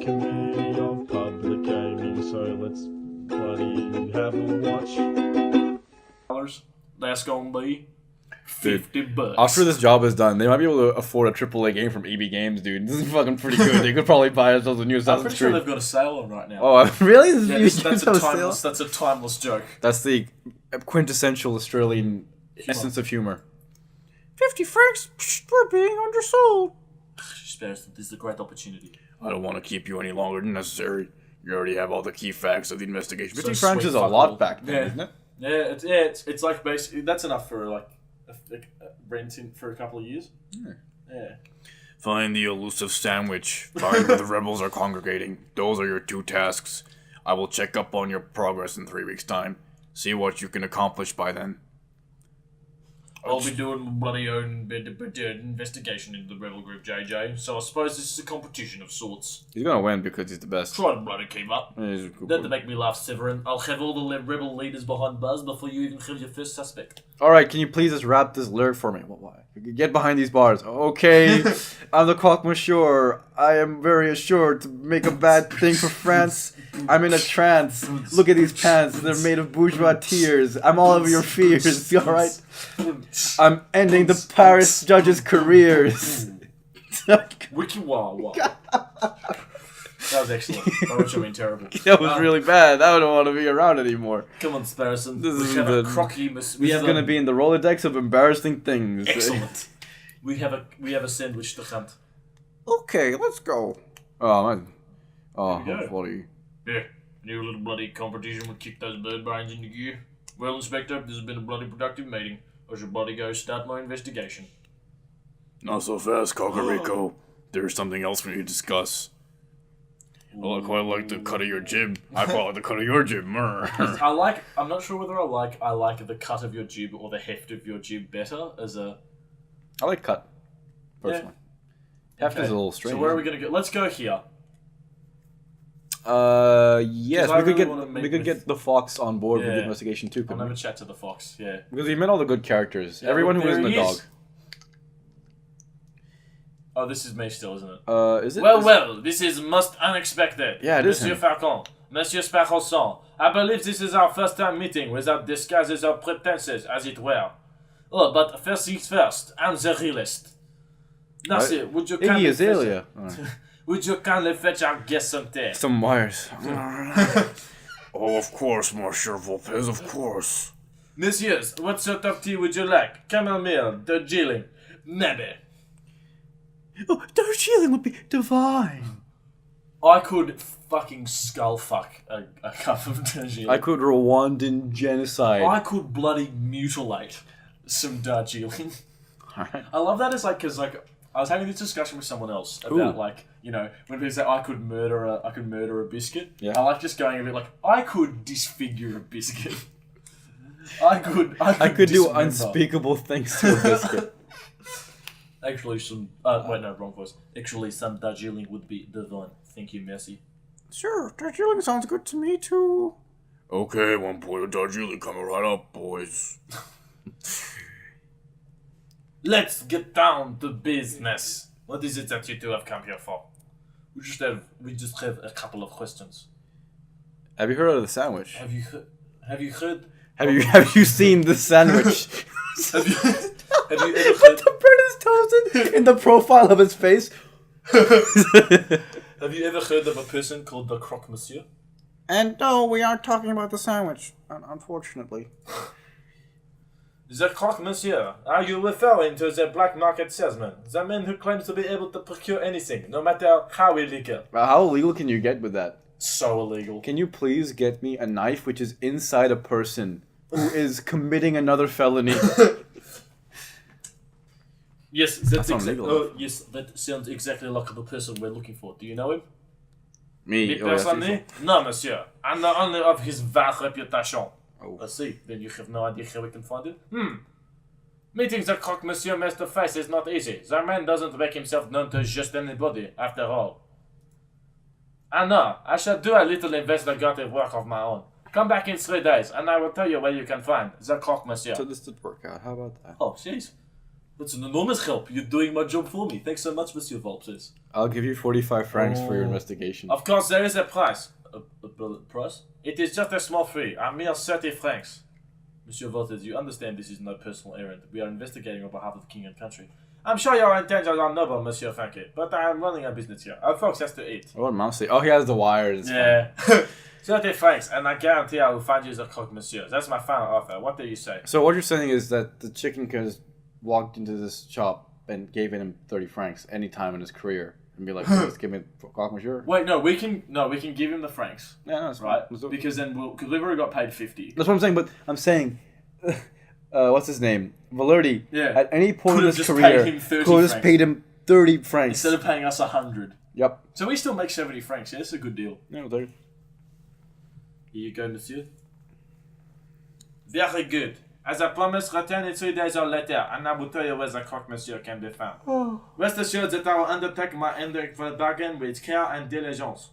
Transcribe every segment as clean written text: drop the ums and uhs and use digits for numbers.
Committee of Public Gaming, so let's bloody have a watch. That's gonna be $50. After this job is done, they might be able to afford a AAA game from EB Games, dude. This is fucking pretty good. They could probably buy themselves a new I'm Assassin's pretty sure Creed. they've got a sale on right now. Oh, really? Yeah, that's a timeless joke. That's the quintessential Australian essence of humor. 50 francs? We're being undersold. This is a great opportunity. I don't want to keep you any longer than necessary. You already have all the key facts of the investigation. 50 So francs sweet is a fuck lot all. back then, isn't it? Yeah, it's like basically that's enough for like renting for a couple of years. Yeah. Find the elusive sandwich. Find where the rebels are congregating. Those are your two tasks. I will check up on your progress in 3 weeks' time. See what you can accomplish by then. I'll be doing my bloody own investigation into the rebel group, JJ. So I suppose this is a competition of sorts. He's gonna win because he's the best. Try to bloody keep up. Yeah, he's a cool Then boy. to make me laugh, Severin, I'll have all the rebel leaders behind bars before you even have your first suspect. Alright, can you please just rap this lyric for me? Why? Get behind these bars. Okay, I'm the croque monsieur. I am very assured to make a bad thing for France. I'm in a trance. Look at these pants. They're made of bourgeois tears. I'm all over your fears. Alright? I'm ending the Paris judges' careers. Wiki wah wah. That was excellent. That was mean terrible. That was really bad. I don't want to be around anymore. Come on, Sparrison. This is we have the- a crocky. This is going to be in the Rolodex of embarrassing things. Excellent. We have a sandwich to hunt. Okay, let's go. Oh, man. Oh, Here we go. hopefully. Yeah, new little bloody competition will kick those bird brains into gear. Well, Inspector, this has been a bloody productive meeting. I should bloody go start my investigation. Not so fast, Cocorico. There's something else we need to discuss. Well, I quite like the cut of your jib. I quite like the cut of your jib. I'm not sure whether I like the cut of your jib or the heft of your jib better as a... I like cut, personally. Heft is a little strange. So where are we going to go? Let's go here. Yes, 'Cause I we could really wanna meet get with- the fox on board with Yeah. the investigation too, I'll couldn't have we? a chat to the fox, yeah. Because we met all the good characters. Yeah, Everyone look, who there isn't a he dog. is. Oh, this is me still, isn't it? Is it? Well, this is most unexpected. Yeah, it is Monsieur him. Falcon, Monsieur Sparrowson, I believe this is our first time meeting without disguises or pretenses, as it were. Oh, but first things first, I'm the realist. Nasir, would you Iggy kindly Azalea. would you kindly fetch our guest some tea? Some wires. Oh, of course, Monsieur Volpez, of course. Messieurs, what sort of tea would you like? Chamomile, Darjeeling, maybe. Oh, Darjeeling would be divine. I could fucking skull fuck a cup of Darjeeling. I could Rwandan genocide. I could bloody mutilate some Darjeeling. Alright. I love that as like, cause like I was having this discussion with someone else about like, you know, when people say I could murder a biscuit. Yeah. I like just going a bit like I could disfigure a biscuit. I could do dismember. unspeakable things to a biscuit. Actually, some wait, no, wrong voice. Actually, some Darjeeling would be divine. Thank you, Messi. Sure, Darjeeling sounds good to me too. Okay, one point of Darjeeling coming right up, boys. Let's get down to business. What is it that you two have come here for? We just have a couple of questions. Have you heard of the sandwich? Have you heard? Have you seen the sandwich? Have you ever Put the bread is toasted in the profile of his face. Have you ever heard of a person called the Croque Monsieur? And no, we aren't talking about the sandwich, unfortunately. The Croque Monsieur, are you referring to the black market salesman? The man who claims to be able to procure anything, no matter how illegal. How illegal can you get with that? So illegal. Can you please get me a knife which is inside a person who is committing another felony? Yes, that's not exactly. legal. Oh, yes, that sounds exactly like the person we're looking for. Do you know him? Me? Me Oh, that's personally? No, monsieur. I'm the owner of his vast reputation. Oh. I see. Then you have no idea how we can find it? Meeting the Croque Monsieur face to face is not easy. The man doesn't make himself known to just anybody, after all. I know. I shall do a little investigative work of my own. Come back in 3 days, and I will tell you where you can find the Croque Monsieur. So this did work out. How about that? Oh, jeez. That's an enormous help. You're doing my job for me. Thanks so much, Monsieur Volpes. I'll give you 45 francs for your investigation. Of course, there is a price. A price? It is just a small fee. A mere 30 francs. Monsieur Volpes, you understand this is no personal errand. We are investigating on behalf of the king and country. I'm sure your intentions are noble, Monsieur Franke, but I am running a business here. Our folks has to eat. What mouse? Oh, he has the wires. Yeah. 30 francs, and I guarantee I will find you the croque monsieur. That's my final offer. What do you say? So what you're saying is that the chicken could have walked into this shop and gave him 30 francs any time in his career and be like, "Please give me croque monsieur." Wait, no, we can give him the francs. Yeah, no, that's right? fine. Because then because we've already got paid 50. That's what I'm saying. But I'm saying, what's his name? Valerdi. Yeah. At any point Could in have his just career, paid him 30 could have just francs. paid him 30 francs Instead of paying us 100. Yep. So we still make 70 francs. Yeah, that's a good deal. No, there. Here you go, monsieur. Very good. As I promised, return in 3 days or later, and I will tell you where the croque monsieur can be found. Rest assured that I will undertake my end of the bargain with care and diligence.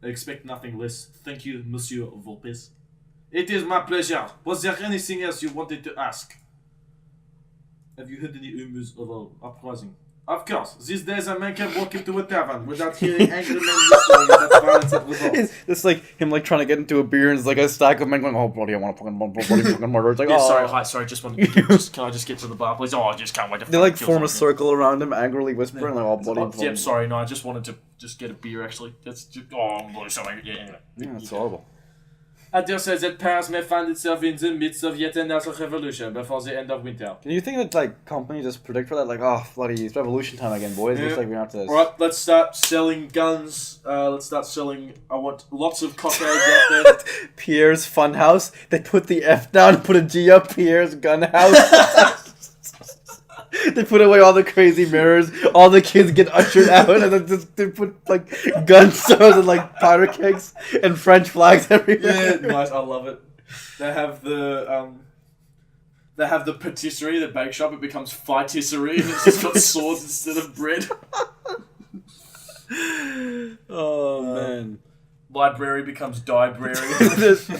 I expect nothing less. Thank you, Monsieur Volpes. It is my pleasure. Was there anything else you wanted to ask? Have you heard any rumors of an uprising? Of course. These days a man can walk into a tavern without hearing angry men whispering about violence at results. It's like him like trying to get into a beer and it's like a stack of men going, "Oh bloody, I want to fucking murder." It's like, Yeah, oh. sorry, just want can I just get to the bar, please? Oh, I just can't wait to They like kill form a someone. circle around him, angrily whispering, like, "Oh bloody." Yeah, sorry, no, I just wanted to just get a beer actually. That's just, I'm bloody so angry. Yeah, anyway. Yeah, it's horrible. Adir says that Paris may find itself in the midst of yet another revolution before the end of winter. Do you think that like companies just predict for that? Like, oh bloody, it's revolution time again, boys. Yeah. Looks like we have to. Alright, let's start selling guns. Let's start selling. I want lots of cockades out there. Pierre's Funhouse. They put the F down and put a G up. Pierre's Gun House. They put away all the crazy mirrors. All the kids get ushered out, and then just they put like gun stores and like powder kegs and French flags everywhere. Yeah, nice. I love it. They have the patisserie, the bake shop. It becomes fightisserie, and it's just got swords instead of bread. Oh man. Library becomes diebrary.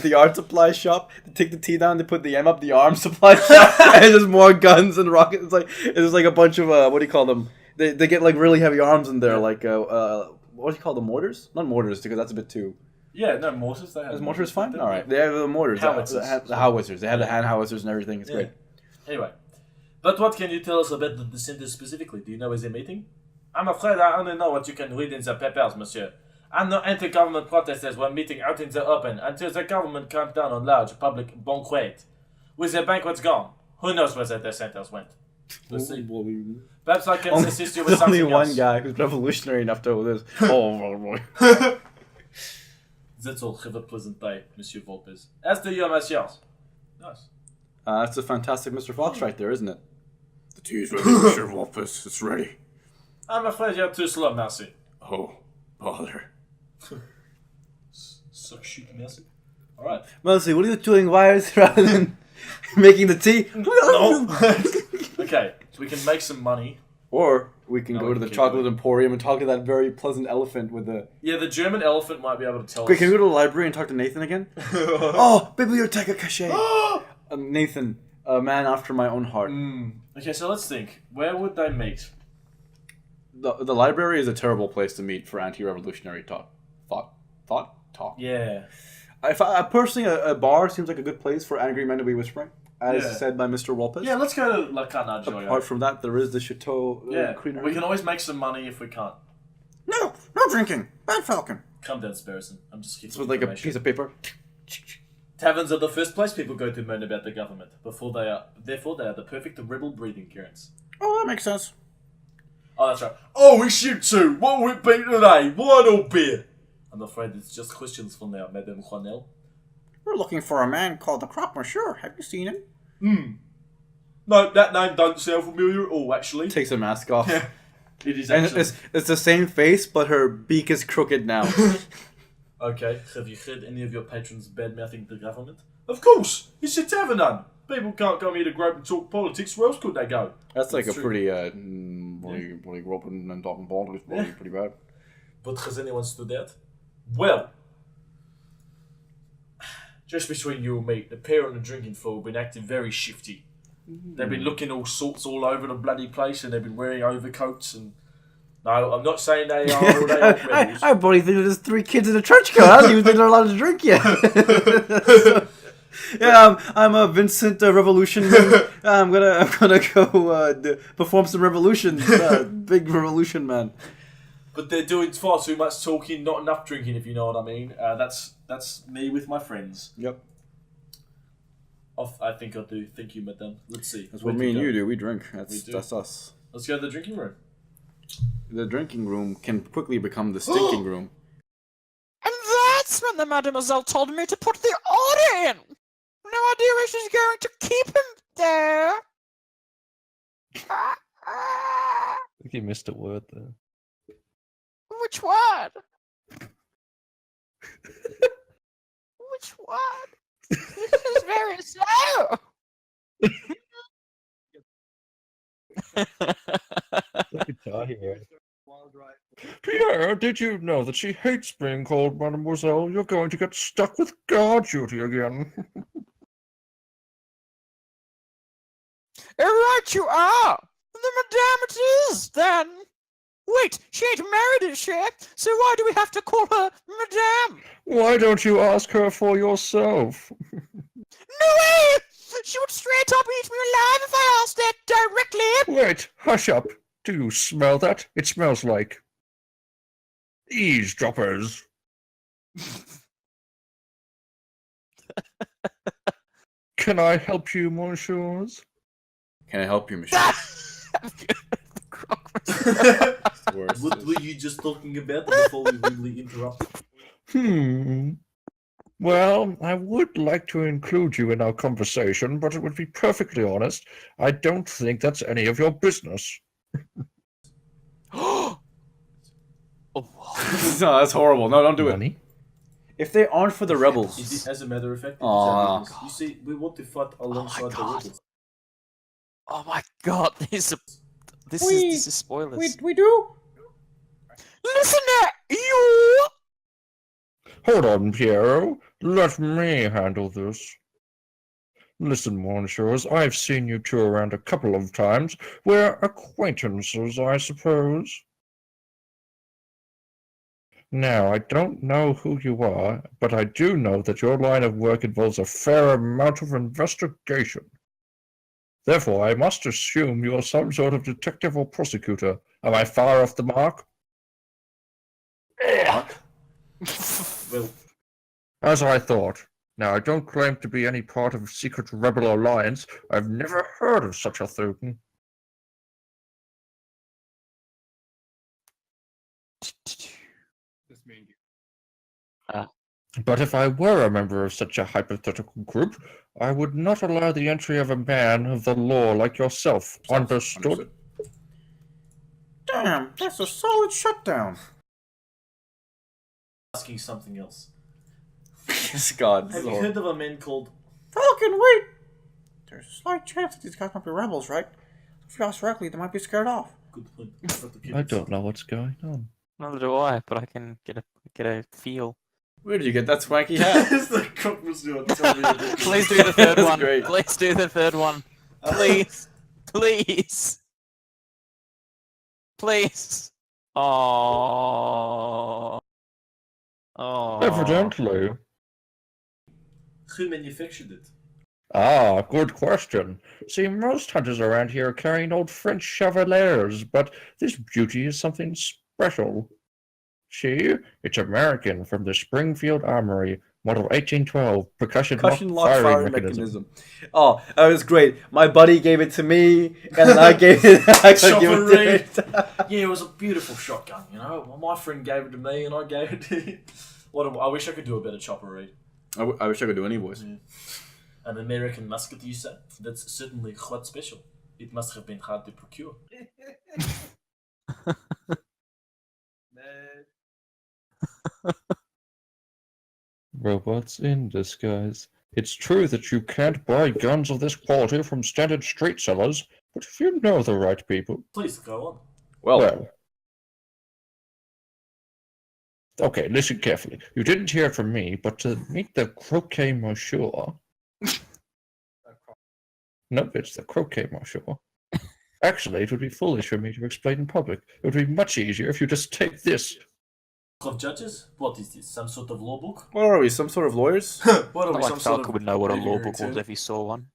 the art supply shop. They take the T down. They put the M up. The arms supply shop, and there's more guns and rockets. It's like a bunch of what do you call them? They get like really heavy arms in there. Like what do you call them? Mortars? Not mortars because that's a bit too. Yeah, no mortars. They have. Is mortars fine? All right, they have the mortars. Howitzers. The howitzers. They have the hand howitzers and everything. It's great. Anyway, but what can you tell us about the dissenters specifically? Do you know is they meeting? I'm afraid I only know what you can read in the papers, monsieur. And the anti-government protesters were meeting out in the open until the government clamped down on large public banquet. With the banquets gone, who knows where the dissenters went? We'll see. Perhaps I can assist you with There's something only one else. guy who's revolutionary enough to do this. Oh boy. That's all. Have a pleasant day, Monsieur Volpes. As to you, messieurs. Nice. That's a fantastic Mr. Fox right there, isn't it? The tea is ready, Mr. Wolpus. It's ready. I'm afraid you're too slow, merci. Oh, bother. So chic, merci. Alright. Mostly, what are you doing wires rather than making the tea? No. Okay, so we can make some money. Or we can No, go we to the can keep chocolate going. emporium and talk to that very pleasant elephant with the... Yeah, the German elephant might be able to tell Wait, us. can we go to the library and talk to Nathan again? Oh, Biblioteca Cache! Nathan, a man after my own heart. Okay, so let's think. Where would they meet? The library is a terrible place to meet for anti-revolutionary talk. Yeah. Personally, a bar seems like a good place for angry men to be whispering, as said by Mr. Wolpes. Yeah, let's go to La Carnaggio. Apart from that, there is the Chateau Creamery. We can always make some money if we can't. No drinking. Bad Falcon. Calm down, Sparrison. I'm just keeping It's with like a piece of paper. Taverns are the first place people go to moan about the government. Therefore, they are the perfect rebel breeding grounds. Oh, that makes sense. Oh, that's right. Oh, we shoot too. What will it be today? Wine or beer? I'm afraid it's just questions for now, Madame Juanel. We're looking for a man called the Croque Monsieur. Have you seen him? No, that name don't sound familiar at all, actually. Takes a mask off. Yeah, it is And actually. it's the same face, but her beak is crooked now. Okay, have you heard any of your patrons bad-mouthing the government? Of course! It's a tavern. People can't come here to grope and talk politics. Where else could they go? That's like That's a true. pretty groping and talking politics, pretty bad. But has anyone stood out? Well, just between you and me, the pair on the drinking floor have been acting very shifty. They've been looking all sorts all over the bloody place, and they've been wearing overcoats. And no, I'm not saying they are all they aren't rebels. I probably think there's 3 kids in a trench coat. I don't even think they're allowed to drink yet. Yeah, I'm a Vincent Revolution. I'm gonna go perform some revolutions. Big revolution man. But they're doing far too much talking, not enough drinking. If you know what I mean. That's me with my friends. Yep. I think I do. Thank you, madame. Let's see. That's what me and you do. We drink. We do. That's us. Let's go to the drinking room. The drinking room can quickly become the stinking room. And that's when the mademoiselle told me to put the order in. No idea if she's going to keep him there. I think you missed a word there. Which one? Which one? This is very slow. Look at Tahi, man. Pierre, did you know that she hates being called Mademoiselle? You're going to get stuck with guard duty again. Right you are. The madame it is, then. Wait, she ain't married, is she? So why do we have to call her madame? Why don't you ask her for yourself? No way! She would straight up eat me alive if I asked that directly. Wait, hush up. Do you smell that? It smells like eavesdroppers. Can I help you, monsieurs? Can I help you, Michelle? What were you just talking about before we rudely interrupt? Well, I would like to include you in our conversation, but it would be perfectly honest, I don't think that's any of your business. Oh, No, that's horrible. No, don't do it. Money? If they aren't for the rebels, As a matter of fact, Aw. you see, we want to fight alongside the God. rebels. oh my god, this is spoilers. we do. Listen there, you! Hold on, Piero. Let me handle this. Listen, monsieurs, I've seen you two around a couple of times. We're acquaintances, I suppose. Now, I don't know who you are, but I do know that your line of work involves a fair amount of investigation. Therefore, I must assume you are some sort of detective or prosecutor. Am I far off the mark? Well, As I thought. Now, I don't claim to be any part of a secret rebel alliance. I've never heard of such a thing. But if I were a member of such a hypothetical group, I would not allow the entry of a man of the law like yourself. Understood? Damn, that's a solid shutdown. asking something else. God, this Have is you horrible. heard of a man called? Falcon, wait! There's a slight chance that these guys might be rebels, right? If you ask correctly, they might be scared off. Good point. I don't know what's going on. Neither do I, but I can get a feel. Where did you get that swanky hat? It's the cock was doing. Tell me about Please do the third That's one. great. Please do the third one. Please. Please. Please. Oh. Oh. Evidently. Who manufactured it? Ah, good question. See, most hunters around here are carrying old French chevaliers, but this beauty is something special. See, it's American from the Springfield Armory, model 1812, percussion Lock firing mechanism. Oh, that was great. My buddy gave it to me, and then I gave it. I could give it to it. Yeah, it was a beautiful shotgun. You know, well, my friend gave it to me, and I gave it to him. I wish I could do a better chopper read. I wish I could do any voice. Yeah. An American musket, you said? That's certainly quite special. It must have been hard to procure. Robots in disguise. It's true that you can't buy guns of this quality from standard street sellers, but if you know the right people... Please, go on. Well, Okay, listen carefully. You didn't hear it from me, but to meet the croquet monsieur... No, it's the croquet, monsieur. Actually, it would be foolish for me to explain in public. It would be much easier if you just take this. Book of Judges? What is this? Some sort of law book? What are we? Some sort of lawyers? What are Not we? like Some sort Falco of would know what a law aviary book was too? if he saw one.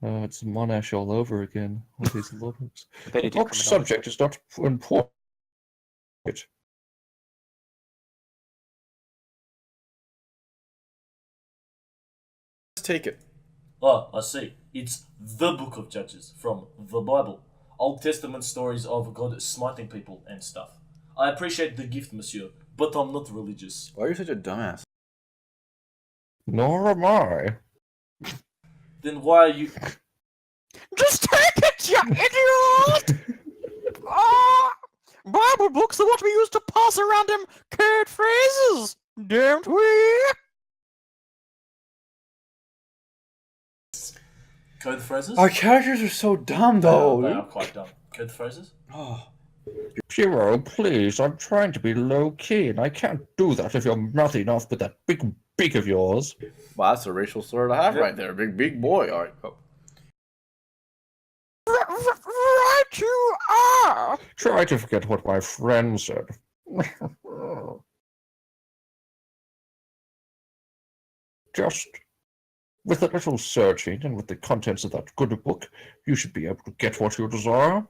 Oh, it's Monash all over again. All these law books. I bet The he did book's criminology. subject is not important. Let's take it. Oh, I see. It's the Book of Judges from the Bible. Old Testament stories of God smiting people and stuff. I appreciate the gift, monsieur, but I'm not religious. Why are you such a dumbass? Nor am I. Then why are you... Just take it, you idiot! Ah! Bible books are what we use to pass around them code phrases, don't we? Code phrases? Our characters are so dumb, though. They are quite dumb. Code phrases? Oh. Hero, please, I'm trying to be low-key, and I can't do that if you're mouthing off with that big beak of yours. Wow, that's a racial slur to have right there. Big boy. All right, go. Right you are! Try to forget what my friend said. Just with a little searching and with the contents of that good book, you should be able to get what you desire.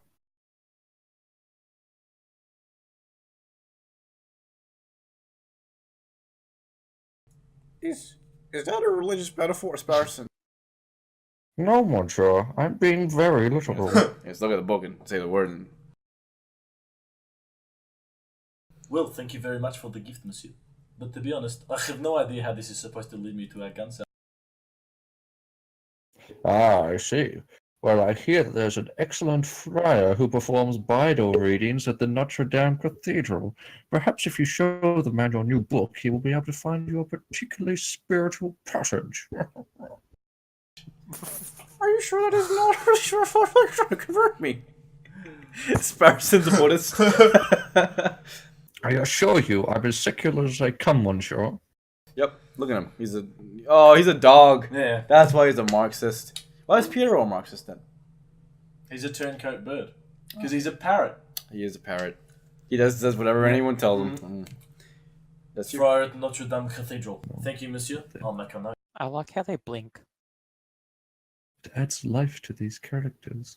Is that a religious metaphor, Sparson? No, monsieur, I'm being very literal. Yes, look at the book and say the word. And... Well, thank you very much for the gift, monsieur. But to be honest, I have no idea how this is supposed to lead me to our gun sale. Ah, I see. Well, I hear that there's an excellent friar who performs Bible readings at the Notre Dame Cathedral. Perhaps if you show the man your new book, he will be able to find you a particularly spiritual passage. Are you sure that is not sure if I'm trying to convert me? Sparson's a Buddhist. I assure you, I'm as secular as I come, monsieur. Yep, look at him. He's a dog. Yeah, That's why he's a Marxist. Why is Piero a Marxist then? he's a turncoat bird. Because he's a parrot. He is a parrot. He does whatever anyone tells him. That's true. Friar at Notre Dame Cathedral. Thank you, monsieur. I'll make a note. I like how they blink. It adds life to these characters.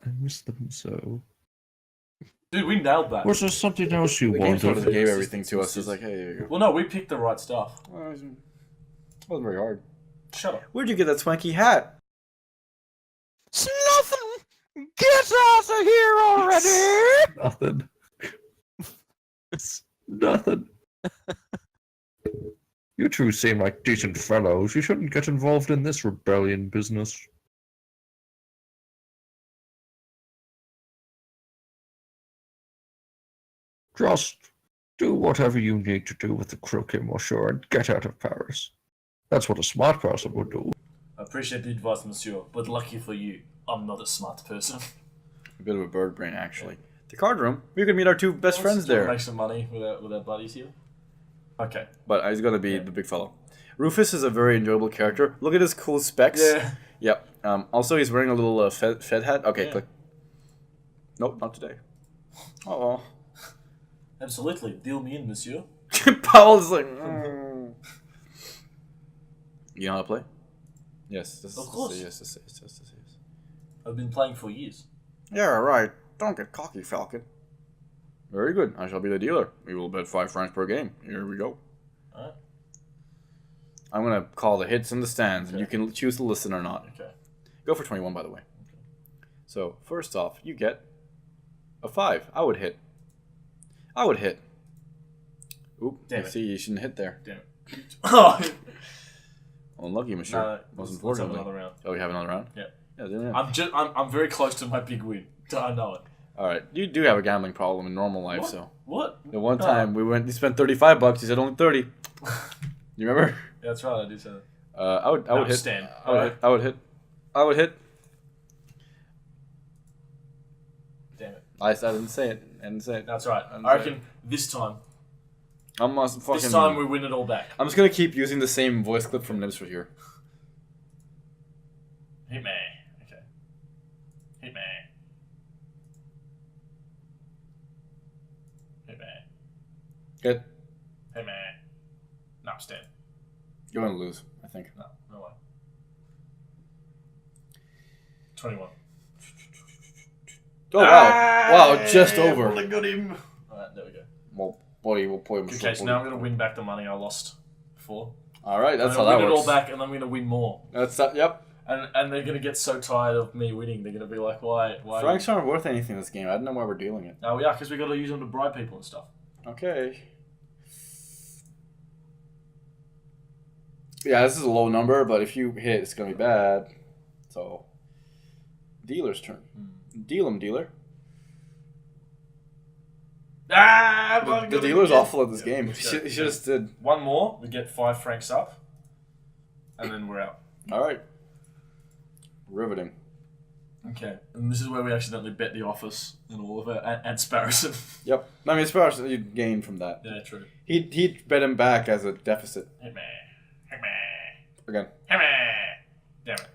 I miss them so. Dude, we nailed that. Was there something else you The game sort of wanted? gave everything to us. It's like, hey, here you go. Well, no, we picked the right stuff. Well, it wasn't very hard. Shut up. Where'd you get that swanky hat? It's nothing! Get out of here already! Nothing. It's nothing. You two seem like decent fellows. You shouldn't get involved in this rebellion business. Just do whatever you need to do with the croquet, monsieur, and get out of Paris. That's what a smart person would do. I appreciate the advice, monsieur, but lucky for you, I'm not a smart person. A bit of a bird brain, actually. The card room. We could meet our two best friends Do you wanna there. Make some money with our buddies here. Okay. But he's gonna be the big fellow. Rufus is a very enjoyable character. Look at his cool specs. Yeah. Yep. Also, he's wearing a little Fed hat. Okay, Yeah. click. Nope, not today. Oh. Absolutely. Deal me in, monsieur. Paul's like. "Mm." You know how to play? Yes. This Of is- course. Yes. I've been playing for years. Yeah, right. Don't get cocky, Falcon. Very good. I shall be the dealer. We will bet 5 francs per game. Here we go. Alright. I'm gonna call the hits in the stands, and you can choose to listen or not. Okay. Go for 21, by the way. So, first off, you get a 5. I would hit. Oop, Damn you it. see, you shouldn't hit there. Damn it. Oh! Unlucky, monsieur. No, Most let's have importantly. another round. Oh, we have another round? Yeah. Yeah. I'm very close to my big win. I know it. Alright, you do have a gambling problem in normal life, What? so. What? The one time we spent $35, he said only 30. You remember? Yeah, that's right. I do say that. I would hit. Stand. I would hit. Damn it. I didn't say it. That's right. I'm I reckon this time I'm fucking. This time we win it all back. I'm just gonna keep using the same voice clip from Nibs right here. Hit me. Okay. Hit me. Hit me. Good. Hit me. No, stand. You're gonna lose, I think. No, no way. 21. Oh wow! Wow, just over. I got him. Alright, there we go. Well, boy, we'll play him. Okay, so now I'm gonna win back the money I lost before. All right, that's how I'm that gonna win works. it all back, and I'm gonna win more. That's that. Yep. And they're gonna get so tired of me winning. They're gonna be like, why? Franks aren't worth anything in this game. I don't know why we're dealing it. Oh yeah, because we gotta use them to bribe people and stuff. Okay. Yeah, this is a low number, but if you hit, it's gonna be bad. So, dealer's turn. Deal him, dealer. The dealer's awful at this game. He should just did. One more, we get 5 francs up, and then we're out. All right. Riveting. Okay, and this is where we accidentally bet the office and all of it, and Sparrison. Yep. I mean, as far as you gain from that, Yeah, true. he'd bet him back as a deficit Hit me. Hit me. again. Hit me. Damn it.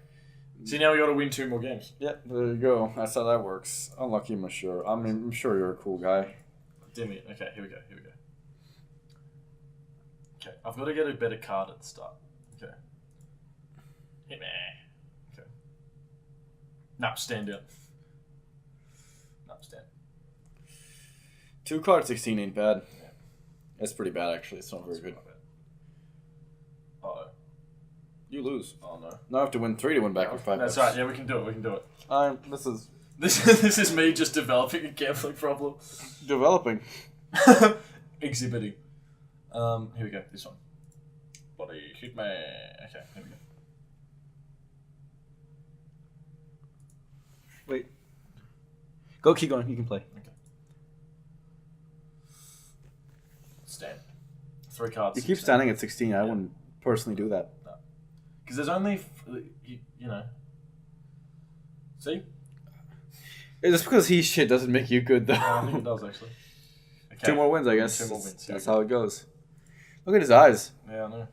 See, now we gotta win 2 more games. Yeah, there you go. That's how that works. Unlucky, monsieur. I mean, I'm sure you're a cool guy. Damn it. Okay, here we go. Okay, I've got to get a better card at the start. Okay. Hit me. Okay. No, stand down. No, stand. 2 card 16 ain't bad. Yeah. That's pretty bad, actually. It's not very good. Uh-oh. You lose. Oh, no. Now I have to win 3 to win back with 5 That's bucks. right. Yeah, we can do it. This is This is me just developing a gambling problem. developing. Exhibiting. Here we go. This one. Body hit me. Okay, here we go. Wait. Go, keep going. You can play. Okay. Stand. 3 cards. You keep standing at 16. I wouldn't personally do that. Because there's only, you know. See? Just because he's shit doesn't make you good, though. I think it does, actually. Okay. 2 more wins, I guess. 2 more wins. That's how it goes. Look at his eyes. Yeah, I know.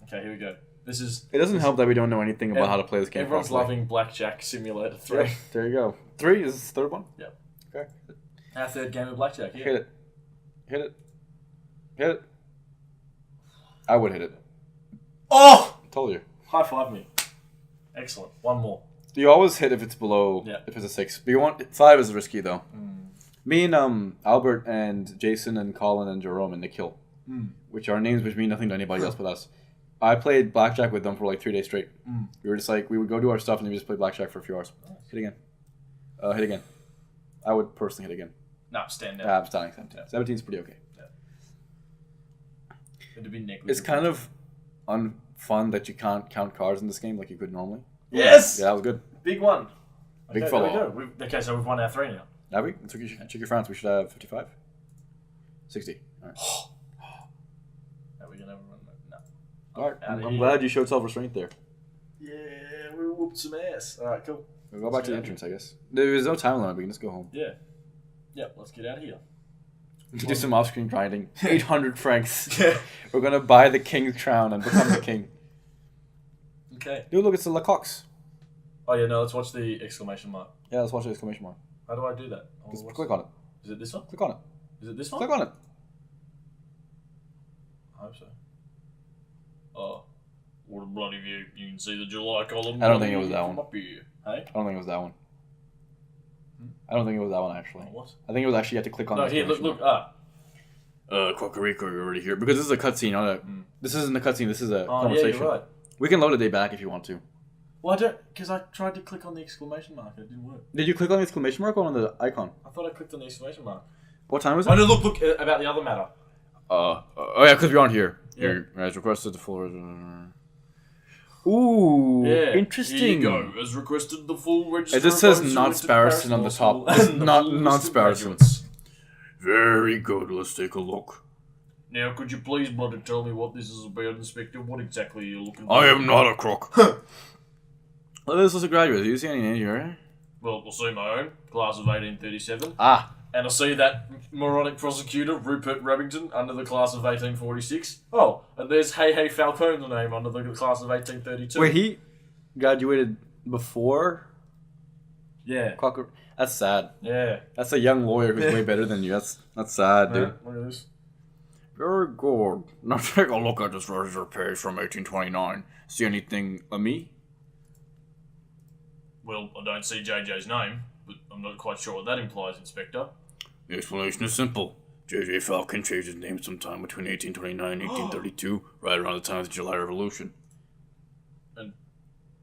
Okay, here we go. This is... It doesn't help that we don't know anything about how to play this game. Everyone's properly. loving Blackjack Simulator 3. Yep, there you go. 3 is this the 3rd one? Yep. Okay. Our 3rd game of Blackjack, yeah. Hit it. Hit it. Hit it. I would hit it. Oh! Told you. High five me. Excellent. 1 more. You always hit if it's below, if it's a 6. But you want 5 is risky though. Me and Albert and Jason and Colin and Jerome and Nikhil, which are names which mean nothing to anybody else but us. I played blackjack with them for like 3 days straight. We were just like, we would go do our stuff and then we just play blackjack for a few hours. Nice. Hit again. Hit again. I would personally hit again. No, stand down. I'm standing 17. 17 is pretty okay. Yeah. It'd be negligible. It's kind of unfun that you can't count cards in this game like you could normally. Yes! Yeah, that was good. Big one. Big okay, fellow. there we go. Okay, so we've won our 3 now. Have we? Check your France. We should have 55. 60. All right. Are we going to run? No. All right. Outta I'm here. glad you showed self-restraint there. Yeah, we whooped some ass. Alright, cool. We'll go back to the entrance, I guess. There's no time limit. We can just go home. Yeah. Yep, let's get out of here. Do some off-screen grinding. 800 francs. Yeah. We're going to buy the king's crown and become the king. Okay. Dude, look, it's the Lecoqs. Oh, yeah, no, let's watch the exclamation mark. Yeah, let's watch the exclamation mark. How do I do that? Oh, Just what's- click on it. Is it this one? Click on it. Is it this one? Click on it. I hope so. Oh. What a bloody view. You can see the July column. I don't think it was that one. Up here. Hey? I don't think it was that one. I don't think it was that one, actually. Oh, what? I think it was actually you had to click on No, the here, look, exclamation look. mark. Quackariko, you're already here. Because this is a cutscene, not a... This isn't a cutscene, this is a Oh, yeah, conversation. you're right. We can load a day back if you want to. Well, I don't... Because I tried to click on the exclamation mark and it didn't work. Did you click on the exclamation mark or on the icon? I thought I clicked on the exclamation mark. What time was Oh, it? no, look, about the other matter. Oh yeah, because we aren't here. Yeah. You guys requested the full... Ooh, Yeah. interesting. Here you go. As requested, the full register. It just says of not those who Sparrison on the entered top. Paris It's Law School not and the not full list of Sparrison. graduates. Very good. Let's take a look. Now, could you please, brother, tell me what this is about, Inspector? What exactly are you looking for? I am not a crook. Well, this was a graduate. Do you see any names here? Well, we'll see my own. Class of 1837. Ah, And I see that moronic prosecutor, Rupert Remington, under the class of 1846. Oh, and there's Hey Falcone, the name, under the class of 1832. Wait, he graduated before Yeah. Cocker. That's sad. Yeah. That's a young lawyer who's way better than you. That's sad, dude. Look at this. Very good. Now take a look at this register page from 1829. See anything of me? Well, I don't see JJ's name, but I'm not quite sure what that implies, Inspector. The explanation is simple. J.J. Falcon changed his name sometime between 1829 and 1832, right around the time of the July Revolution. And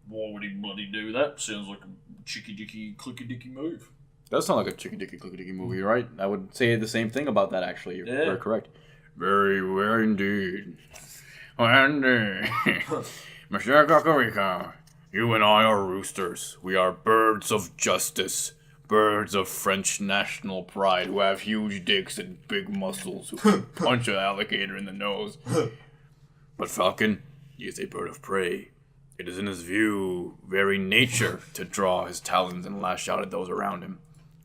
why would he bloody do that? Sounds like a chicky dicky clicky dicky move. Does sound like a chicky dicky clicky dicky movie, right? I would say the same thing about that. Actually, you're very correct. Very well indeed. And, Monsieur Cocorico, you and I are roosters. We are birds of justice. Birds of French national pride who have huge dicks and big muscles who can punch an alligator in the nose. But Falcon, he is a bird of prey. It is in his very nature to draw his talons and lash out at those around him.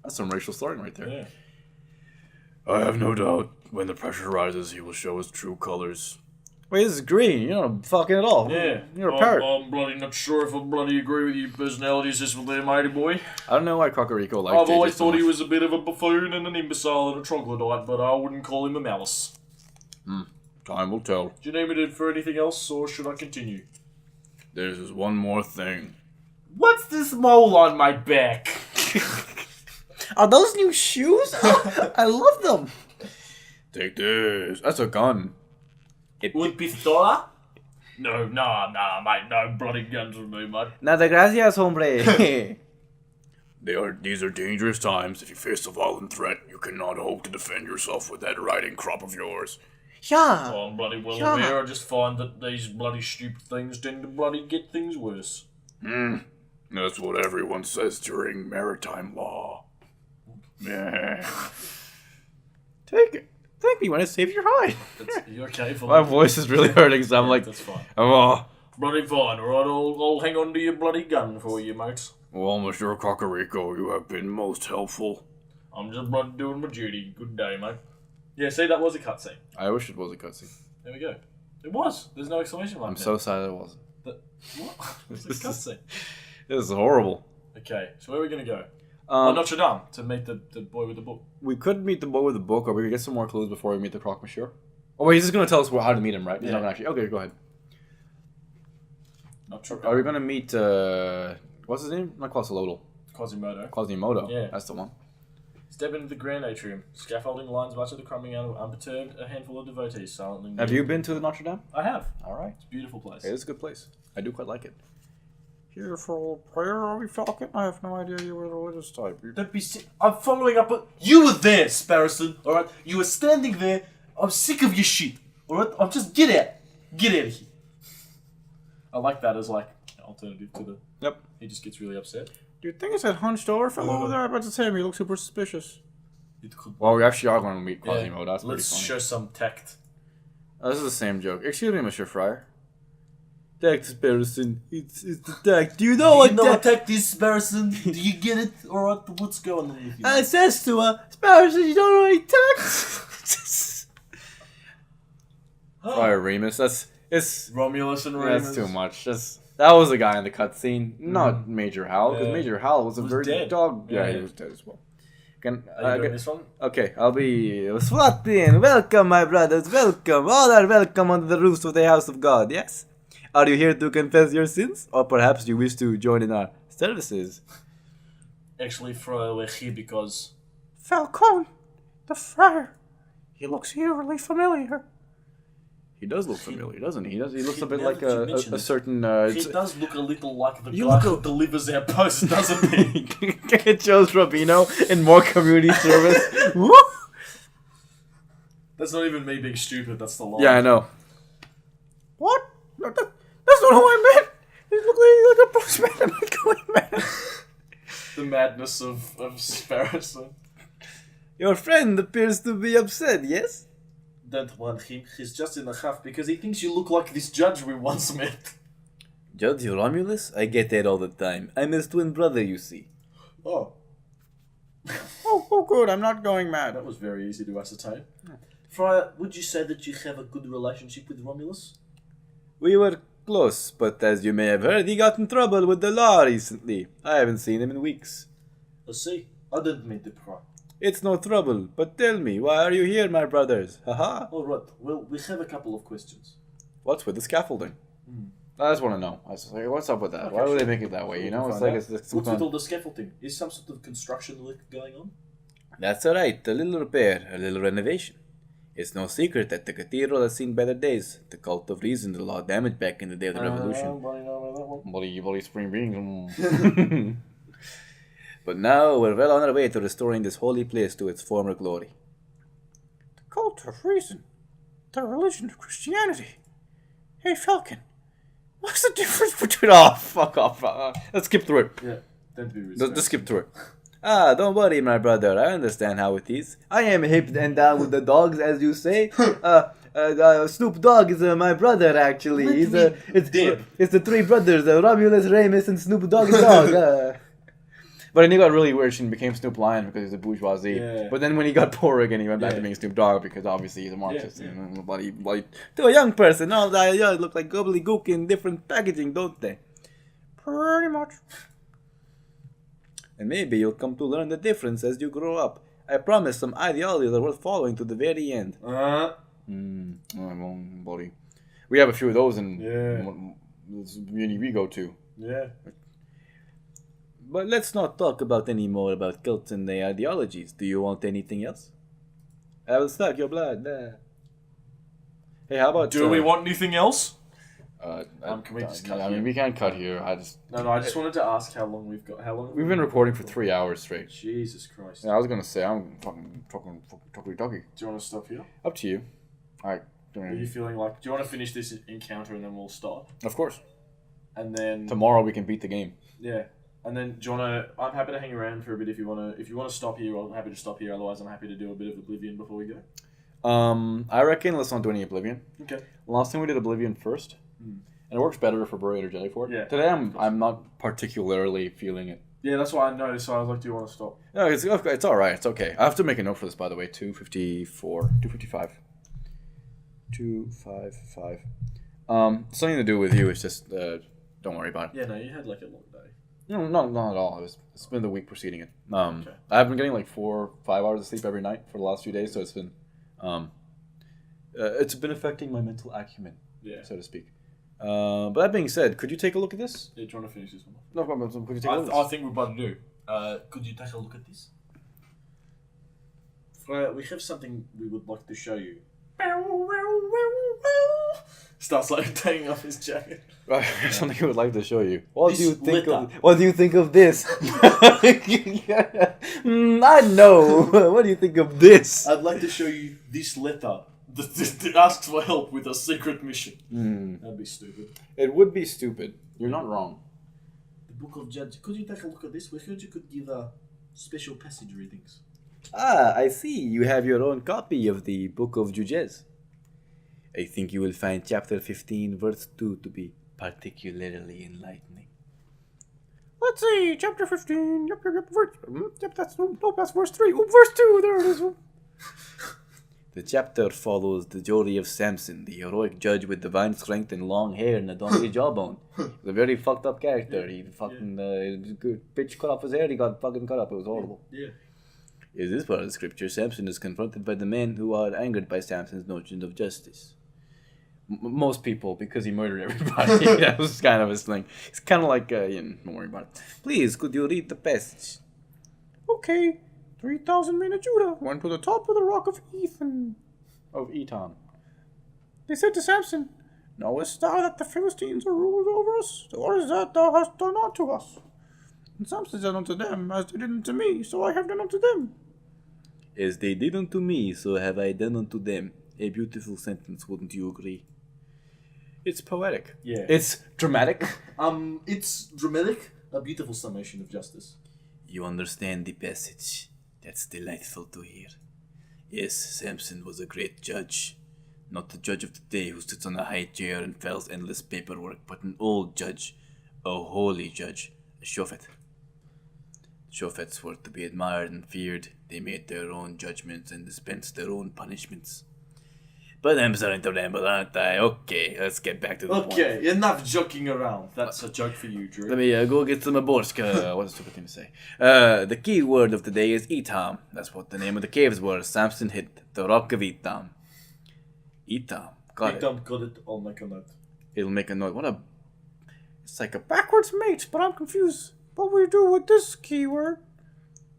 That's some racial slurring right there. Yeah. I have no doubt when the pressure rises, he will show his true colors. Wait, this is green. You're not fucking at all. Yeah. You're a parrot. I'm bloody not sure if I bloody agree with your personalities this one there, matey boy. I don't know why Cocorico likes I've JJ always so thought he much. was a bit of a buffoon and an imbecile and a troglodyte, but I wouldn't call him a malice. Time will tell. Do you need me for anything else, or should I continue? There's just one more thing. What's this mole on my back? Are those new shoes? Oh, I love them. Take this. That's a gun. Un pistola? No, nah, mate, no bloody guns with me, mate. Nada gracias, hombre. These are dangerous times. If you face a violent threat, you cannot hope to defend yourself with that riding crop of yours. Yeah. Oh, I'm bloody well Yeah. aware. I just find that these bloody stupid things tend to bloody get things worse. That's what everyone says during maritime law. Yeah. Take it. Thank me when I save your hide. Are you okay for My that? voice is really hurting, so I'm like, That's fine. oh. Bloody fine, alright? I'll hang on to your bloody gun for you, mate. Well, Monsieur Cocorico, you have been most helpful. I'm just bloody doing my duty. Good day, mate. Yeah, see, that was a cutscene. I wish it was a cutscene. There we go. It was. There's no exclamation mark I'm there. so sad it wasn't. What? It's a cutscene. This is horrible. Okay, so where are we going to go? Notre Dame, to meet the boy with the book. We could meet the boy with the book, or we could get some more clues before we meet the croque monsieur. Oh wait, he's just gonna tell us how to meet him, right? He's Yeah. not gonna actually. Okay, go ahead. Notre Are we gonna meet? What's his name? Not Quasimodo. Quasimodo. Quasimodo. Yeah. That's the one. Step into the grand atrium. Scaffolding lines much of the crumbling out of unperturbed. A handful of devotees silently. Have you been to the Notre Dame? I have. All right. It's a beautiful place. It is a good place. I do quite like it. Here for a little prayer, are we, Falcon? I have no idea you were the religious type. Don't be sick. I'm following up. You were there, Sparrowson. All right. You were standing there. I'm sick of your shit. All right. I'm just get out. Get out of here. I like that as like an alternative to the. Yep. He just gets really upset. Do you think it's that hunched over fellow over there? I'm about to say him. He looks super suspicious. It could. Well, we actually are going to meet Yeah. Quasimodo. That's pretty Let's funny. show some tact. This is the same joke. Excuse me, Monsieur Fryer. Tact Sparrowson. It's the tact. Do you know what tact is, Sparrowson? Do you get it? All right. What's going on with you? I says to her, Sparrowson, you don't know any tact. Fryer Remus. It's Romulus and Remus. that's too much. That was the guy in the cutscene, not Major Hal, because Yeah. Major Hal was a Was very dead. dog. Yeah, Yeah. he was dead as well. Can Are you doing this one? okay, I'll be Swatin. Welcome, my brothers. Welcome. All are welcome under the roofs of the house of God. Yes. Are you here to confess your sins, or perhaps you wish to join in our services? Actually, Fro, we're here because Falcon, the friar. He looks eerily familiar. He does look familiar, doesn't he? He looks a bit now like that you mention a it, certain. he does look a little like the You guy look who a- delivers our post, doesn't he? Joe's Rabino in more community service. Woo! That's not even me being stupid. That's the line. Yeah, I know. What? That's not who I meant. He looked like a postman. I'm not going mad. The madness of Sparrowson. Your friend appears to be upset. Yes. Don't want him. He's just in a huff because he thinks you look like this judge we once met. Judge Romulus? I get that all the time. I'm his twin brother, you see. Oh. Oh, Oh, good. I'm not going mad. That was very easy to ascertain. Friar, would you say that you have a good relationship with Romulus? We were close, but as you may have heard, he got in trouble with the law recently. I haven't seen him in weeks. I see. I didn't mean to pry. It's no trouble, but tell me, why are you here, my brothers? Haha. All right. Well, we have a couple of questions. What's with the scaffolding? I just want to know. I was like, what's up with that? Okay, Why would they sure. make it that way? You We know, can it's find like out. it's What's with all the scaffolding? Is some sort of construction work going on? That's alright. A little repair, a little renovation. It's no secret that the cathedral has seen better days. The cult of reason, the law damaged back in the day of the revolution. Anybody know about that one? Bloody spring beans. But now we're well on our way to restoring this holy place to its former glory. The cult of reason. The religion of Christianity. Hey, Falcon. What's the difference between... Oh, fuck off. Let's skip through it. Yeah. Don't be Let's just skip through it. Ah, don't worry, my brother. I understand how it is. I am hip and down with the dogs, as you say. Snoop Dogg is my brother, actually. It's the three brothers, Romulus, Remus, and Snoop Dogg's dog. But then he got really rich and became Snoop Lion because he's a bourgeoisie. Yeah. But then when he got poor again, he went back to being Snoop Dogg because obviously he's a Marxist. And bloody, to a young person, all that look like gobbledygook in different packaging, don't they? Pretty much. And maybe you'll come to learn the difference as you grow up. I promise some ideologies are worth following to the very end. Buddy. We have a few of those in the uni we go to. Yeah. But let's not talk about any more about cults and their ideologies. Do you want anything else? I will suck your blood. Hey, how about... Do we want anything else? Can we just cut I mean, here? we can't cut here. I just wanted to ask how long we've got. How long? We've been recording for 3 hours straight. Jesus Christ. Yeah, I was gonna say, I'm fucking talky. Do you want to stop here? Up to you. Are you feeling like... Do you want to finish this encounter and then we'll stop? Of course. And then... Tomorrow we can beat the game. Yeah. And then, do you want to... I'm happy to hang around for a bit if you want to... If you want to stop here, I'm happy to stop here. Otherwise, I'm happy to do a bit of Oblivion before we go. I reckon let's not do any Oblivion. Okay. Last time we did Oblivion first. And it works better if we're very energetic for it. Yeah. Today I'm not particularly feeling it. Yeah, that's what I noticed. So I was like, do you want to stop? No, it's all right. It's okay. I have to make a note for this, by the way. 254, 255, 255. Something to do with you. It's just don't worry about it. Yeah, no, you had like a long day. No, not at all. It's been the week preceding it. I've been getting like 4 or 5 hours of sleep every night for the last few days, so it's been affecting my mental acumen, so to speak. But that being said, could you take a look at this? Yeah, do you want to finish this one off? No problem. Could you take a look at this? I think we're about to do. Could you take a look at this? Freya, we have something we would like to show you. Starts like taking off his jacket. Right, something I would like to show you. What This do you think letter. of? What do you think of this? I know. What do you think of this? I'd like to show you this letter that asks for help with a secret mission. That'd be stupid. It would be stupid. You're not wrong. The Book of Judges. Could you take a look at this? We heard you could give special passage readings. Ah, I see. You have your own copy of the Book of Judges. I think you will find chapter 15, verse 2 to be particularly enlightening. Let's see, chapter 15. That's verse 3. Verse 2, there it is. The chapter follows the story of Samson, the heroic judge with divine strength and long hair and a donkey jawbone. He's a very fucked up character. He fucking bitch cut off his hair. He got fucking cut up. It was horrible. Yeah. In this part of the scripture, Samson is confronted by the men who are angered by Samson's notion of justice. Most people, because he murdered everybody. That was kind of his thing. It's kind of like, don't worry about it. Please, could you read the passage? Okay. 3,000 men of Judah went to the top of the rock of Eton. They said to Samson, knowest thou that the Philistines are rulers over us? What is that thou hast done unto us? And Samson said unto them, as they did unto me, so I have done unto them. As they did unto me, so have I done unto them. A beautiful sentence, wouldn't you agree? It's poetic. Yeah. It's dramatic. It's dramatic. A beautiful summation of justice. You understand the passage. That's delightful to hear. Yes, Samson was a great judge. Not the judge of today who sits on a high chair and files endless paperwork, but an old judge, a holy judge, a shofet. Shofets were to be admired and feared. They made their own judgments and dispensed their own punishments. But I'm starting to ramble, aren't I? Okay, let's get back to the point. Okay, enough joking around. That's a joke for you, Drew. Let me go get some aborska. What's the stupid thing to say? The key word of the day is Etam. That's what the name of the caves were. Samson hit the rock of Etam. Etam. Got it. Got it. I'll make a note. It'll make a noise. What a... It's like a backwards mate, but I'm confused. What we do with this keyword?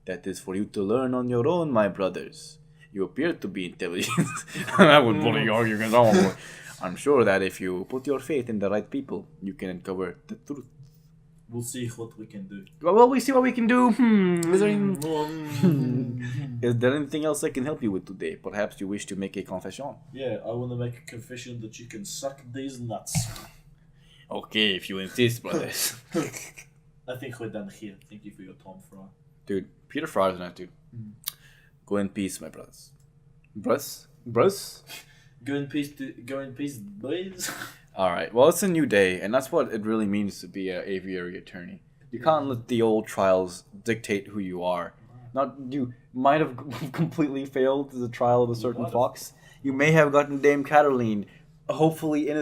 That is for you to learn on your own, my brothers. You appear to be intelligent. I would fully argue against all of it. I'm sure that if you put your faith in the right people, you can uncover the truth. We'll see what we can do. Well, we see what we can do. Is there anything else I can help you with today? Perhaps you wish to make a confession? Yeah, I want to make a confession that you can suck these nuts. Okay, if you insist, brothers. I think we're done here. Thank you for your time, Fry. Dude, Peter Fry's not dude. Go in peace, my brothers. Bros? Go in peace, boys. Alright, well, it's a new day, and that's what it really means to be an aviary attorney. You can't let the old trials dictate who you are. Not you might have completely failed the trial of a certain fox. You may have gotten Dame Cataline, hopefully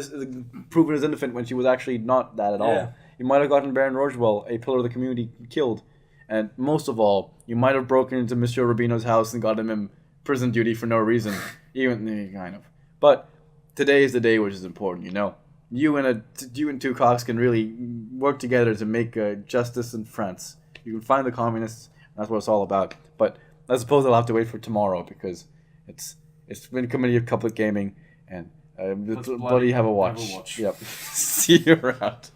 proven as innocent when she was actually not that at all. You might have gotten Baron Rogewell, a pillar of the community, killed. And most of all, you might have broken into Monsieur Rubino's house and got him in prison duty for no reason. Even kind of. But today is the day which is important, you know. You and two cocks can really work together to make justice in France. You can find the communists. That's what it's all about. But I suppose I'll have to wait for tomorrow because it's been Committee of Couplet Gaming and bloody have a watch. Have a watch. Yep. See you around.